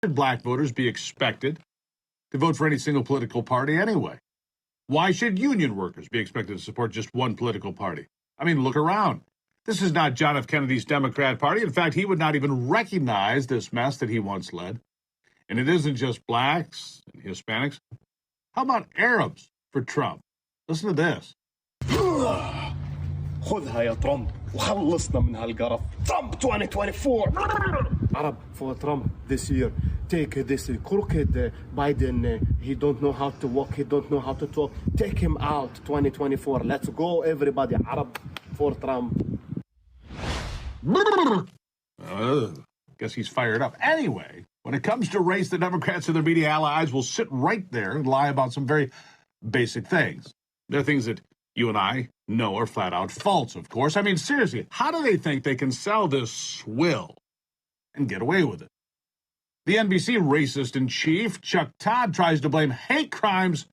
should black voters be expected to vote for any single political party anyway? Why should union workers be expected to support just one political party? I mean, look around. This is not John F. Kennedy's Democrat Party. In fact, he would not even recognize this mess that he once led. And it isn't just blacks and Hispanics. How about Arabs for Trump? Listen to this. خذها يا ترامب وخلصنا من هالقرف. Trump 2024. Arab for Trump this year. Take this crooked Biden. He don't know how to walk. He don't know how to talk. Take him out 2024. Let's go, everybody. Arab for Trump. Guess he's fired up. Anyway, when it comes to race, the Democrats and their media allies will sit right there and lie about some very basic things. They're things that you and I know are flat out false, of course. I mean, seriously, how do they think they can sell this swill and get away with it? The NBC racist-in-chief, Chuck Todd, tries to blame hate crimes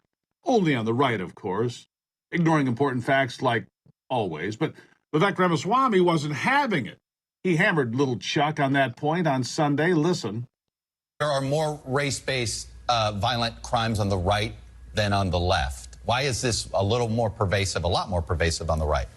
only on the right, of course, ignoring important facts like always. But Vivek Ramaswamy wasn't having it. He hammered little Chuck on that point on Sunday. Listen. There are more race-based violent crimes on the right than on the left. Why is this a lot more pervasive on the right?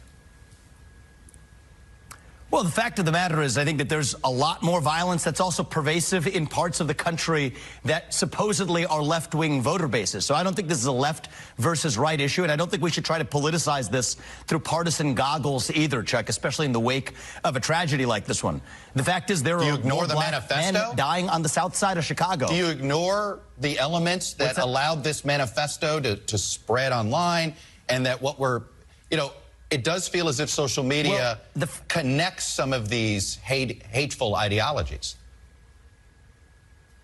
Well, the fact of the matter is, I think that there's a lot more violence that's also pervasive in parts of the country that supposedly are left-wing voter bases. So I don't think this is a left versus right issue, and I don't think we should try to politicize this through partisan goggles either, Chuck, especially in the wake of a tragedy like this one. The fact is there are more black men dying on the south side of Chicago. Do you ignore the elements that allowed this manifesto to spread online, and that what we're, it does feel as if social media connects some of these hateful ideologies.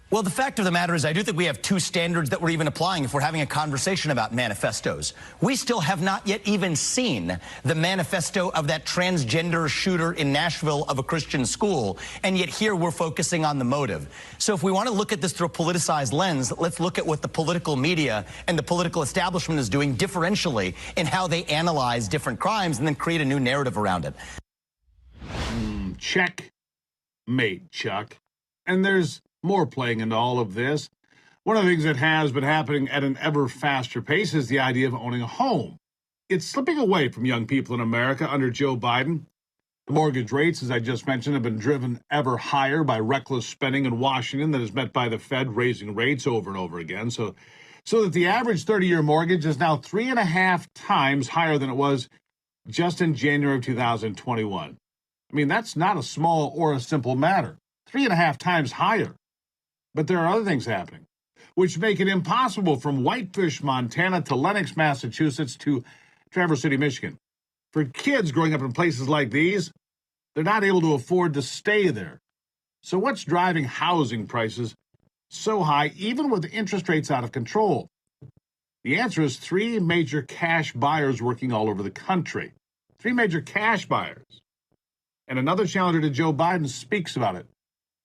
Well, the fact of the matter is I do think we have two standards that we're even applying if we're having a conversation about manifestos. We still have not yet even seen the manifesto of that transgender shooter in Nashville of a Christian school, and yet here we're focusing on the motive. So if we want to look at this through a politicized lens, let's look at what the political media and the political establishment is doing differentially in how they analyze different crimes and then create a new narrative around it. Checkmate, Chuck. And there's more playing into all of this. One of the things that has been happening at an ever faster pace is the idea of owning a home. It's slipping away from young people in America under Joe Biden. The mortgage rates, as I just mentioned, have been driven ever higher by reckless spending in Washington that is met by the Fed raising rates over and over again. So that the average 30-year mortgage is now 3.5 times higher than it was just in January of 2021. I mean, that's not a small or a simple matter. 3.5 times higher. But there are other things happening, which make it impossible from Whitefish, Montana to Lenox, Massachusetts to Traverse City, Michigan. For kids growing up in places like these, they're not able to afford to stay there. So what's driving housing prices so high, even with interest rates out of control? The answer is 3 major cash buyers working all over the country. 3 major cash buyers. And another challenger to Joe Biden speaks about it.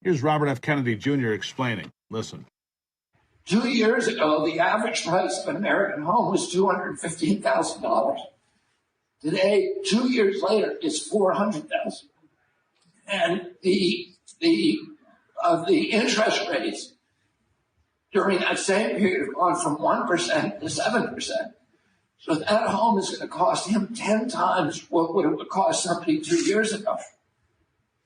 Here's Robert F. Kennedy Jr. explaining. Listen. 2 years ago, the average price of an American home was $215,000. Today, 2 years later, it's $400,000. And the interest rates during that same period have gone from 1% to 7%. So that home is going to cost him 10 times what it would cost somebody 2 years ago.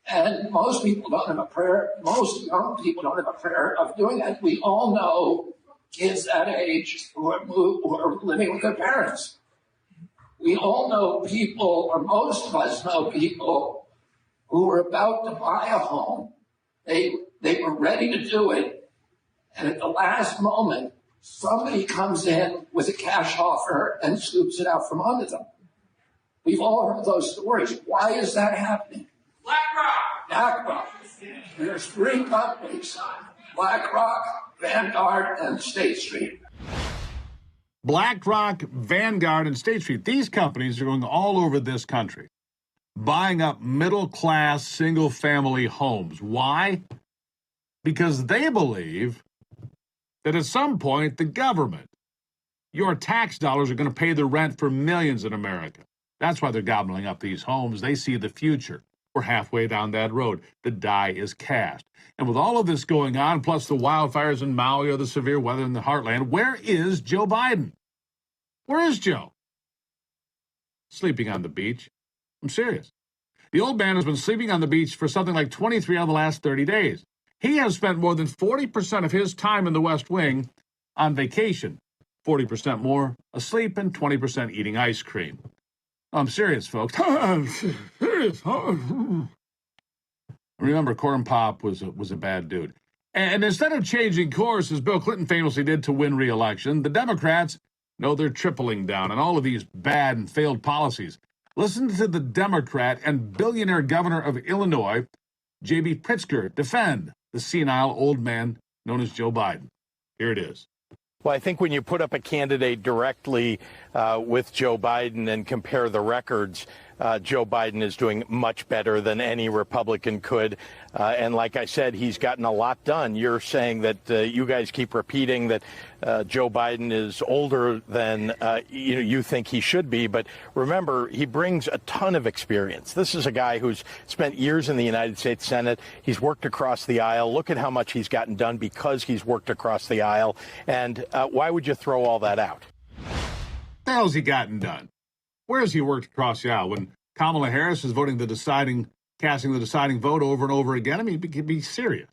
And most people don't have a prayer. Most young people don't have a prayer of doing that. We all know kids that age who are living with their parents. We all know people, or most of us know people, who were about to buy a home. They were ready to do it, and at the last moment, somebody comes in with a cash offer and scoops it out from under them. We've all heard those stories. Why is that happening? BlackRock. There's 3 companies: BlackRock, Vanguard, and State Street. BlackRock, Vanguard, and State Street. These companies are going all over this country, buying up middle-class, single-family homes. Why? Because they believe that at some point, the government, your tax dollars, are going to pay the rent for millions in America. That's why they're gobbling up these homes. They see the future. We're halfway down that road. The die is cast. And with all of this going on, plus the wildfires in Maui or the severe weather in the heartland, where is Joe Biden? Where is Joe? Sleeping on the beach. I'm serious. The old man has been sleeping on the beach for something like 23 out of the last 30 days. He has spent more than 40% of his time in the West Wing on vacation, 40% more asleep, and 20% eating ice cream. I'm serious, folks. I'm serious. Remember, Corn Pop was a bad dude. And instead of changing course, as Bill Clinton famously did to win re-election, the Democrats know they're tripling down on all of these bad and failed policies. Listen to the Democrat and billionaire governor of Illinois, J.B. Pritzker, defend the senile old man known as Joe Biden. Here it is. Well, I think when you put up a candidate directly with Joe Biden and compare the records, Joe Biden is doing much better than any Republican could. And like I said, he's gotten a lot done. You're saying that you guys keep repeating that Joe Biden is older than you think he should be. But remember, he brings a ton of experience. This is a guy who's spent years in the United States Senate. He's worked across the aisle. Look at how much he's gotten done because he's worked across the aisle. And why would you throw all that out? The hell's he gotten done? Where has he worked across the aisle? When Kamala Harris is casting the deciding vote over and over again? I mean, be serious.